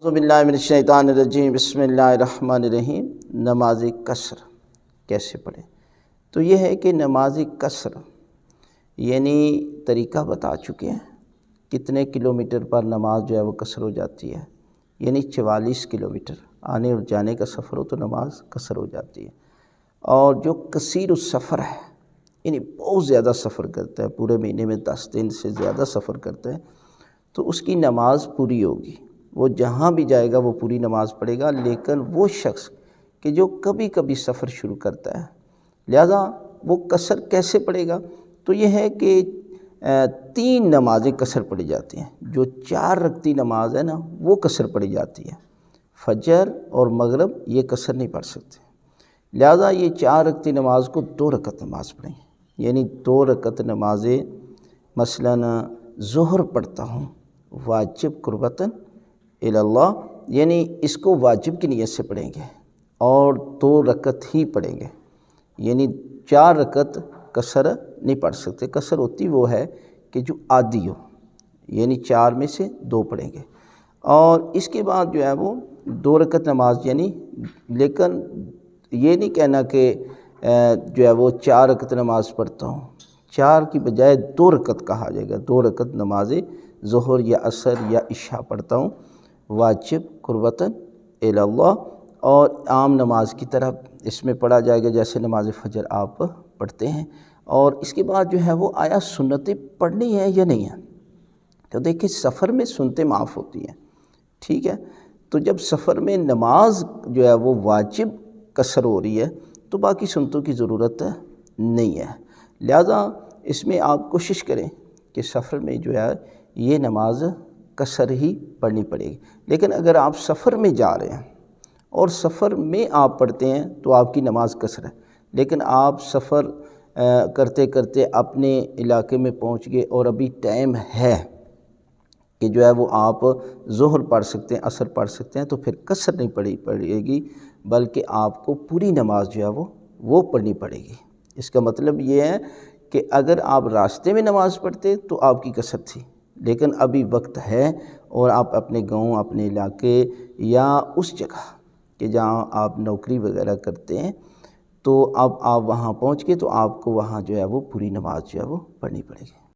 اعوذ باللہ من الشیطان الرجیم، بسم اللہ الرحمن الرحیم۔ نماز قصر کیسے پڑھیں؟ تو یہ ہے کہ نماز قصر یعنی طریقہ بتا چکے ہیں کتنے کلومیٹر پر نماز جو ہے وہ قصر ہو جاتی ہے، یعنی 44 کلومیٹر آنے اور جانے کا سفر ہو تو نماز قصر ہو جاتی ہے۔ اور جو کثیر السفر ہے یعنی بہت زیادہ سفر کرتا ہے، پورے مہینے میں 10 دن سے زیادہ سفر کرتا ہے، تو اس کی نماز پوری ہوگی، وہ جہاں بھی جائے گا وہ پوری نماز پڑھے گا۔ لیکن وہ شخص کہ جو کبھی کبھی سفر شروع کرتا ہے، لہذا وہ قصر کیسے پڑھے گا؟ تو یہ ہے کہ 3 نمازیں قصر پڑھی جاتی ہیں۔ جو 4 رکعتی نماز ہے نا وہ قصر پڑھی جاتی ہے، فجر اور مغرب یہ قصر نہیں پڑھ سکتے، لہذا یہ 4 رکعتی نماز کو 2 رکعت نماز پڑھیں، یعنی 2 رکعت نمازیں مثلاً ظہر پڑھتا ہوں واجب قربتاً اللہ، یعنی اس کو واجب کی نیت سے پڑھیں گے اور 2 رکعت ہی پڑھیں گے، یعنی 4 رکعت قصر نہیں پڑھ سکتے۔ قصر ہوتی وہ ہے کہ جو عادی ہو، یعنی 4 میں سے 2 پڑھیں گے، اور اس کے بعد جو ہے وہ 2 رکعت نماز، یعنی لیکن یہ نہیں کہنا کہ جو ہے وہ 4 رکعت نماز پڑھتا ہوں، 4 کی بجائے 2 رکعت کہا جائے گا۔ 2 رکعت نماز ظہر یا عصر یا عشاء پڑھتا ہوں واجب قربتاً اللہ، اور عام نماز کی طرح اس میں پڑھا جائے گا جیسے نماز فجر آپ پڑھتے ہیں۔ اور اس کے بعد جو ہے وہ آیا سنتیں پڑھنی ہے یا نہیں ہے؟ تو دیکھیں سفر میں سنتیں معاف ہوتی ہیں، ٹھیک ہے؟ تو جب سفر میں نماز جو ہے وہ واجب قصر ہو رہی ہے تو باقی سنتوں کی ضرورت نہیں ہے، لہذا اس میں آپ کوشش کریں کہ سفر میں جو ہے یہ نماز قصر ہی پڑھنی پڑے گی۔ لیکن اگر آپ سفر میں جا رہے ہیں اور سفر میں آپ پڑھتے ہیں تو آپ کی نماز قصر ہے، لیکن آپ سفر کرتے کرتے اپنے علاقے میں پہنچ گئے اور ابھی ٹائم ہے کہ جو ہے وہ آپ ظہر پڑھ سکتے ہیں، عصر پڑھ سکتے ہیں، تو پھر قصر نہیں پڑے گی، بلکہ آپ کو پوری نماز جو ہے وہ پڑھنی پڑے گی۔ اس کا مطلب یہ ہے کہ اگر آپ راستے میں نماز پڑھتے تو آپ کی قصر تھی، لیکن ابھی وقت ہے اور آپ اپنے گاؤں، اپنے علاقے یا اس جگہ کہ جہاں آپ نوکری وغیرہ کرتے ہیں، تو اب آپ وہاں پہنچ کے تو آپ کو وہاں جو ہے وہ پوری نماز جو ہے وہ پڑھنی پڑے گی۔